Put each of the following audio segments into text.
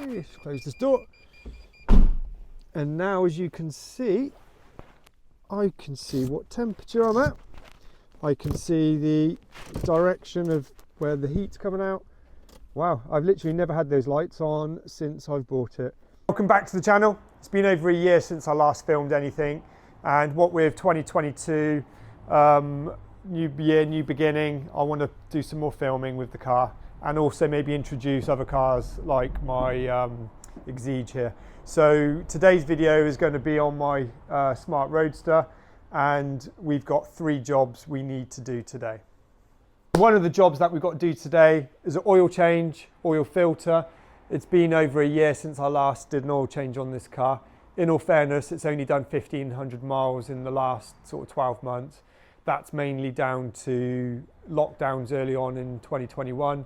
Let's close this door. And now, as you can see, I can see what temperature I'm at. I can see the direction of where the heat's coming out. Wow, I've literally never had those lights on since I've bought it. Welcome back to the channel. It's been over a year since I last filmed anything, and what with 2022, new year, new beginning, I want to do some more filming with the car and also maybe introduce other cars like my Exige here. So today's video is going to be on my smart Roadster, and we've got 3 jobs we need to do today. One of the jobs that we've got to do today is an oil change, oil filter. It's been over a year since I last did an oil change on this car. In all fairness, it's only done 1,500 miles in the last sort of 12 months. That's mainly down to lockdowns early on in 2021.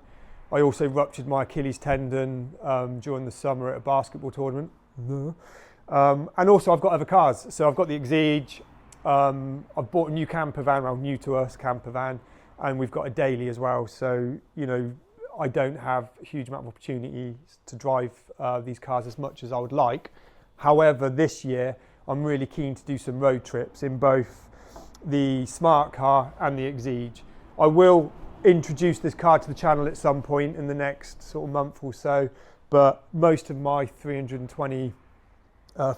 I also ruptured my Achilles tendon during the summer at a basketball tournament. And also I've got other cars. So I've got the Exige, I've bought a new camper van, well, new to us camper van, and we've got a daily as well. So, you know, I don't have a huge amount of opportunities to drive these cars as much as I would like. However, this year I'm really keen to do some road trips in both the smart car and the Exige. I will introduce this car to the channel at some point in the next sort of month or so, but most of my 320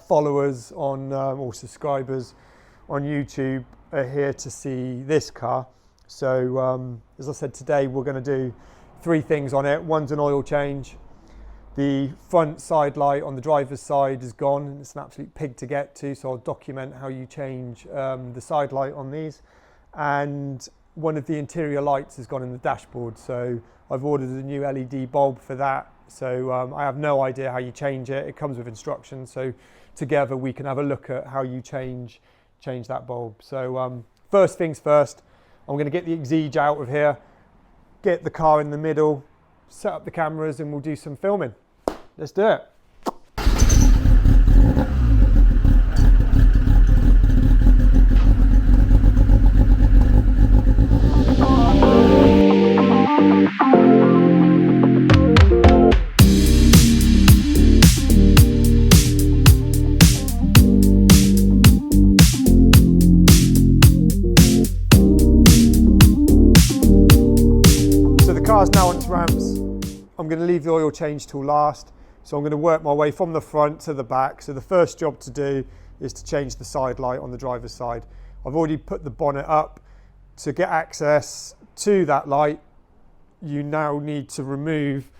followers on or subscribers on YouTube are here to see this car. So as I said, today we're going to do 3 things on it. One's an oil change. The front side light on the driver's side is gone, and it's an absolute pig to get to, so I'll document how you change the side light on these. And one of the interior lights has gone in the dashboard, so I've ordered a new LED bulb for that. So I have no idea how you change it. It comes with instructions, so together we can have a look at how you change that bulb. So first things first, I'm going to get the Exige out of here, get the car in the middle, set up the cameras, and we'll do some filming. Let's do it. So the car's now on its ramps. I'm going to leave the oil change till last. So I'm going to work my way from the front to the back. So the first job to do is to change the side light on the driver's side. I've already put the bonnet up. To get access to that light, you now need to remove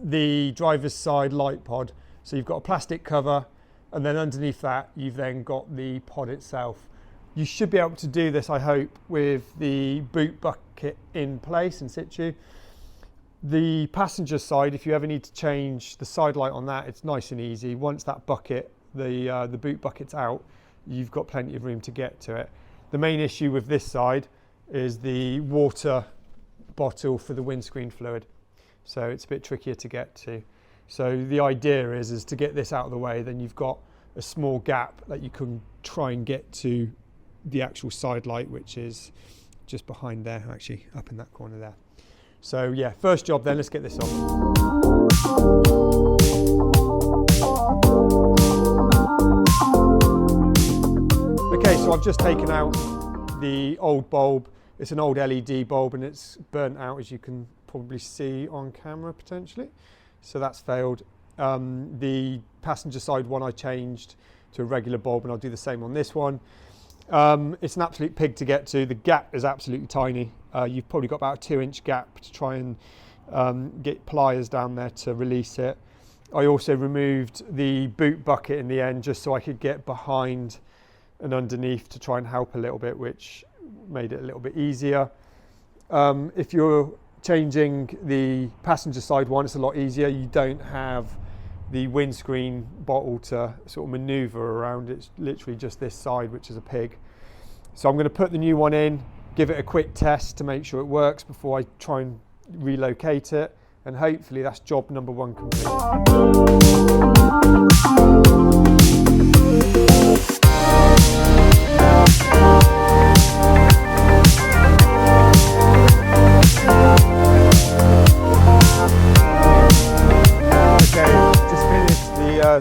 the driver's side light pod. So you've got a plastic cover, and then underneath that, you've then got the pod itself. You should be able to do this, I hope, with the boot bucket in place in situ. The passenger side, if you ever need to change the side light on that, it's nice and easy. Once that bucket, the boot bucket's out, you've got plenty of room to get to it. The main issue with this side is the water bottle for the windscreen fluid. So it's a bit trickier to get to. So the idea is to get this out of the way, then you've got a small gap that you can try and get to the actual side light, which is just behind there, actually up in that corner there. So yeah, first job then, let's get this on. Okay, so I've just taken out the old bulb. It's an old LED bulb and it's burnt out, as you can probably see on camera potentially. So that's failed. The passenger side one I changed to a regular bulb, and I'll do the same on this one. It's an absolute pig to get to. The gap is absolutely tiny. You've probably got about a 2-inch gap to try and get pliers down there to release it. I also removed the boot bucket in the end just so I could get behind and underneath to try and help a little bit, which made it a little bit easier. If you're changing the passenger side one, it's a lot easier. You don't have the windscreen bottle to sort of maneuver around. It's literally just this side, which is a pig. So I'm going to put the new one in, give it a quick test to make sure it works before I try and relocate it, and hopefully that's job number 1 complete.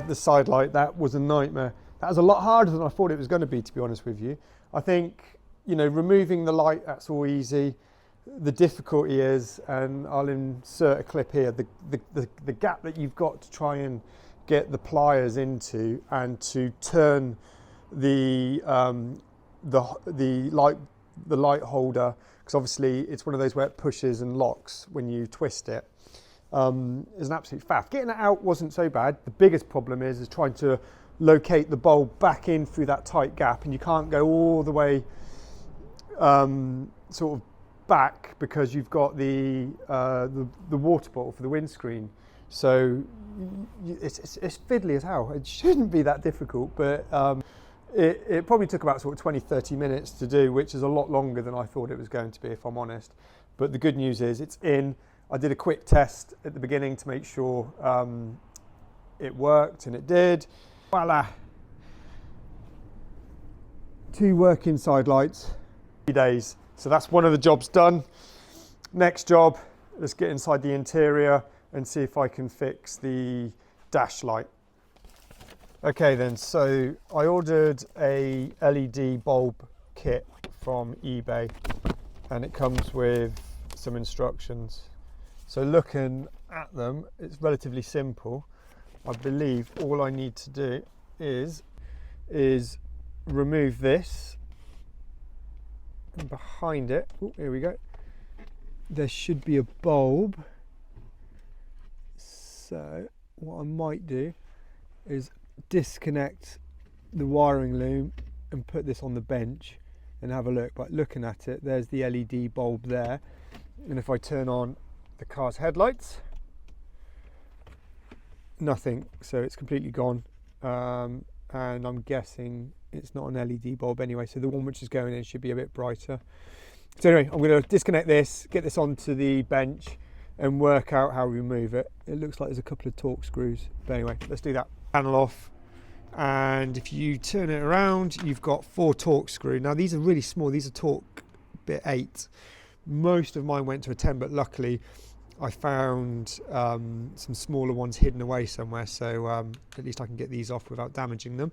the side light, that was a nightmare. That was a lot harder than I thought it was going to be honest with you. I think, you know, removing the light, that's all easy. The difficulty is, and I'll insert a clip here, the gap that you've got to try and get the pliers into and to turn the light holder, because obviously it's one of those where it pushes and locks when you twist it, is an absolute faff. Getting it out wasn't so bad. The biggest problem is trying to locate the bulb back in through that tight gap, and you can't go all the way sort of back because you've got the water bottle for the windscreen. So it's fiddly as hell. It shouldn't be that difficult, but it probably took about sort of 20-30 minutes to do, which is a lot longer than I thought it was going to be, if I'm honest. But the good news is it's in. I did a quick test at the beginning to make sure it worked, and it did. Voila! 2 working side lights, 3 days. So that's one of the jobs done. Next job, let's get inside the interior and see if I can fix the dash light. Okay then, so I ordered a LED bulb kit from eBay, and it comes with some instructions. So looking at them, it's relatively simple. I believe all I need to do is remove this, and behind it, oh, here we go, there should be a bulb. So what I might do is disconnect the wiring loom and put this on the bench and have a look. But looking at it, there's the LED bulb there, and if I turn on the car's headlights, nothing, so it's completely gone, and I'm guessing it's not an LED bulb anyway, so the one which is going in should be a bit brighter. So anyway, I'm going to disconnect this, get this onto the bench and work out how we remove it. It looks like there's a couple of torque screws, but anyway, let's do that. Panel off, and if you turn it around, you've got 4 torque screws. Now these are really small, these are torque bit 8. Most of mine went to a 10, but luckily I found some smaller ones hidden away somewhere, so at least I can get these off without damaging them.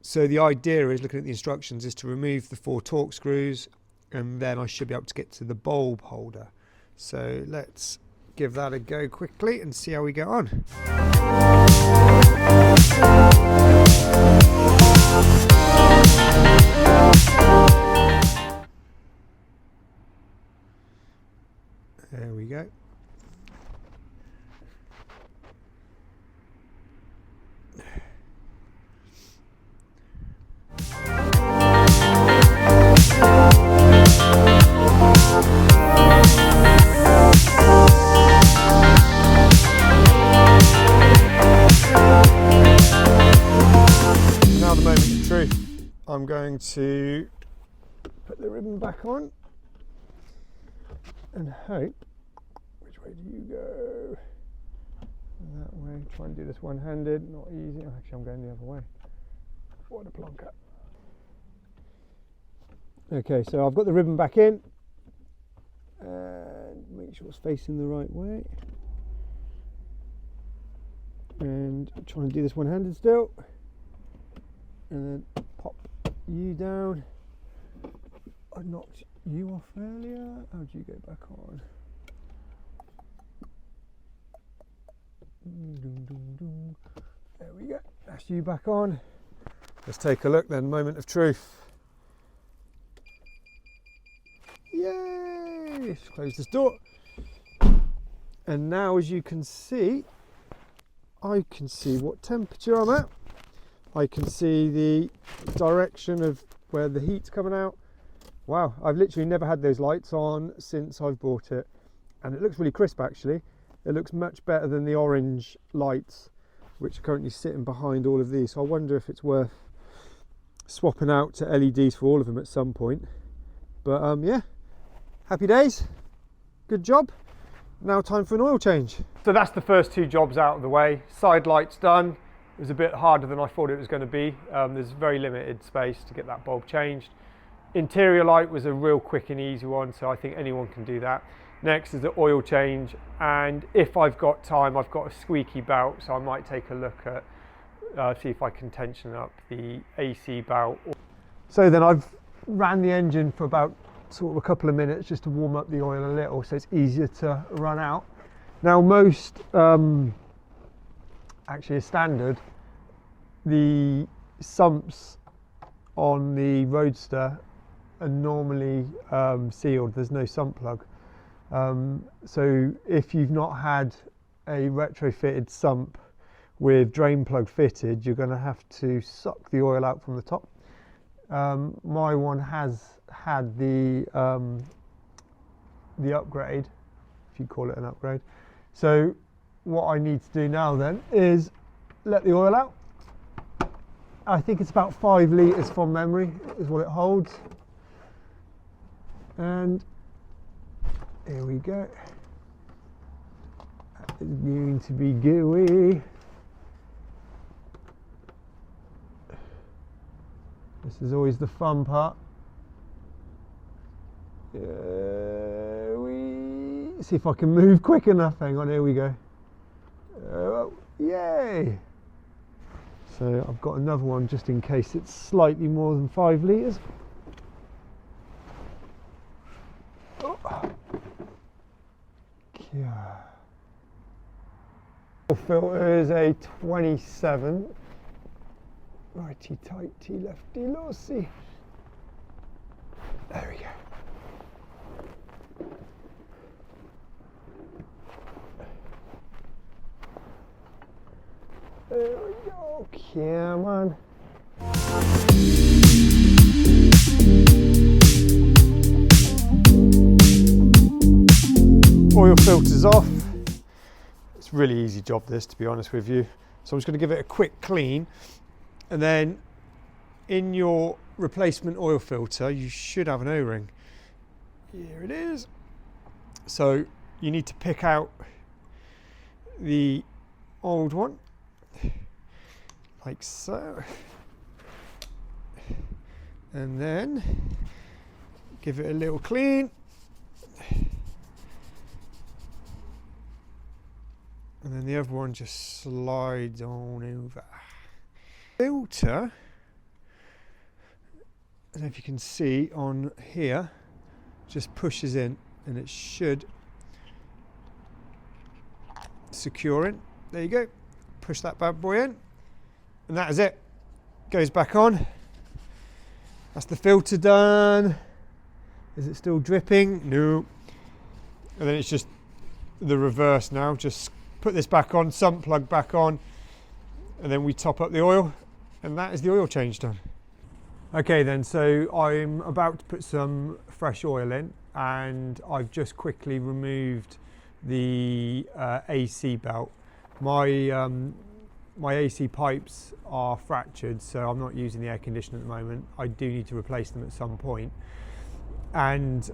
So the idea is, looking at the instructions, is to remove the 4 torque screws, and then I should be able to get to the bulb holder. So let's give that a go quickly and see how we get on. There we go. Now the moment of truth. I'm going to put the ribbon back on and hope. Which way do you go? That way. Try and do this one-handed. Not easy. Actually, I'm going the other way. What a plonker. Okay, so I've got the ribbon back in, and make sure it's facing the right way, and try and do this one-handed still, and then pop you down. I knocked you off earlier. How do you go back on? There we go. That's you back on. Let's take a look then. Moment of truth. Yay! Let's close this door. And now, as you can see, I can see what temperature I'm at. I can see the direction of where the heat's coming out. Wow, I've literally never had those lights on since I've bought it, and it looks really crisp actually. It looks much better than the orange lights which are currently sitting behind all of these. So I wonder if it's worth swapping out to LEDs for all of them at some point. But yeah, happy days, good job. Now time for an oil change. So that's the first 2 jobs out of the way. Side lights done. It was a bit harder than I thought it was going to be. There's very limited space to get that bulb changed. Interior light was a real quick and easy one, so I think anyone can do that. Next is the oil change, and if I've got time, I've got a squeaky belt, so I might take a look at see if I can tension up the AC belt. So then I've ran the engine for about sort of a couple of minutes just to warm up the oil a little, so it's easier to run out. Now most, actually as standard, the sumps on the Roadster are normally sealed. There's no sump plug. So if you've not had a retrofitted sump with drain plug fitted, you're going to have to suck the oil out from the top. My one has had the upgrade, if you call it an upgrade. So what I need to do now then is let the oil out. I think it's about 5 litres from memory is what it holds. And here we go. It's going to be gooey. This is always the fun part. See if I can move quick enough. Hang on, here we go. Yay! So I've got another one just in case it's slightly more than 5 litres. Oh. Yeah. Filter is a 27. Righty tighty, lefty lossy. There we go. There we go. Come on. Oil filter's off. It's a really easy job this, to be honest with you. So I'm just going to give it a quick clean, and then in your replacement oil filter you should have an O-ring. Here it is. So you need to pick out the old one like so, and then give it a little clean, and then the other one just slides on over. Filter, I don't know if you can see on here, just pushes in and it should secure in. There you go. Push that bad boy in, and that is it. Goes back on. That's the filter done. Is it still dripping? No. And then it's just the reverse now. Just put this back on, sump plug back on, and then we top up the oil, and that is the oil change done. Okay then, so I'm about to put some fresh oil in, and I've just quickly removed the AC belt. My AC pipes are fractured, so I'm not using the air conditioner at the moment. I do need to replace them at some point. And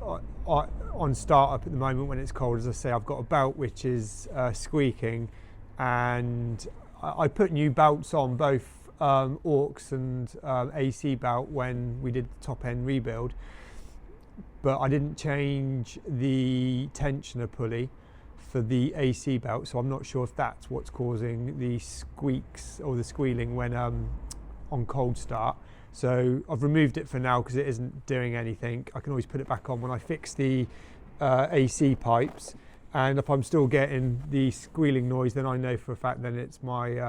on startup at the moment when it's cold, as I say, I've got a belt which is squeaking, and I put new belts on both aux and AC belt when we did the top end rebuild, but I didn't change the tensioner pulley for the AC belt, so I'm not sure if that's what's causing the squeaks or the squealing when on cold start. So I've removed it for now because it isn't doing anything. I can always put it back on when I fix the AC pipes, and if I'm still getting the squealing noise, then I know for a fact then it's my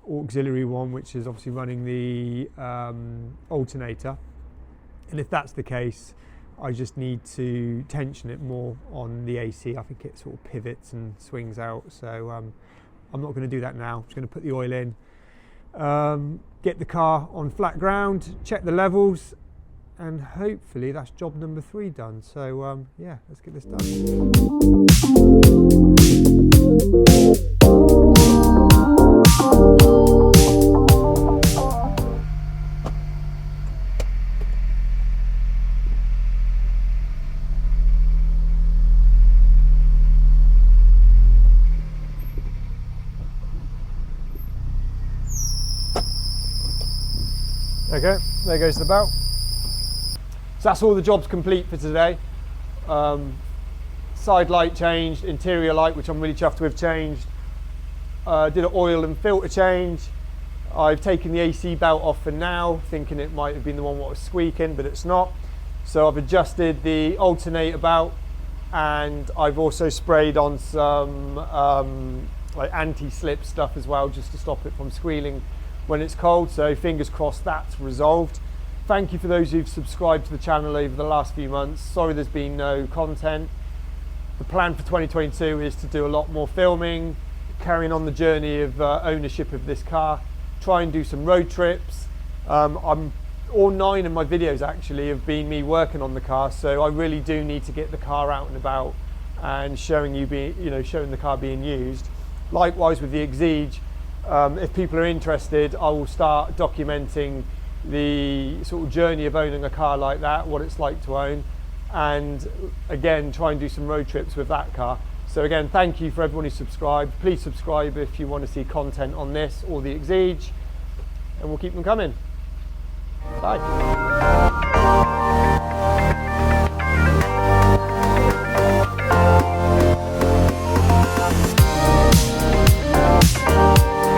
auxiliary one, which is obviously running the alternator. And if that's the case, I just need to tension it more on the AC. I think it sort of pivots and swings out, so I'm not going to do that now. I'm just going to put the oil in, get the car on flat ground, check the levels, and hopefully that's job number 3 done. So yeah, let's get this done. Okay, there goes the belt. So that's all the jobs complete for today. Side light changed, interior light, which I'm really chuffed with, changed. did an oil and filter change. I've taken the AC belt off for now, thinking it might have been the one that was squeaking, but it's not. So I've adjusted the alternator belt, and I've also sprayed on some like anti-slip stuff as well, just to stop it from squealing when it's cold. So fingers crossed that's resolved. Thank you for those who've subscribed to the channel over the last few months. Sorry there's been no content. The plan for 2022 is to do a lot more filming, carrying on the journey of ownership of this car, try and do some road trips. All 9 of my videos actually have been me working on the car, so I really do need to get the car out and about and showing the car being used. Likewise with the Exige, if people are interested, I will start documenting the sort of journey of owning a car like that, what it's like to own, and again try and do some road trips with that car. So again, thank you for everyone who subscribed. Please subscribe if you want to see content on this or the Exige, and we'll keep them coming. Bye.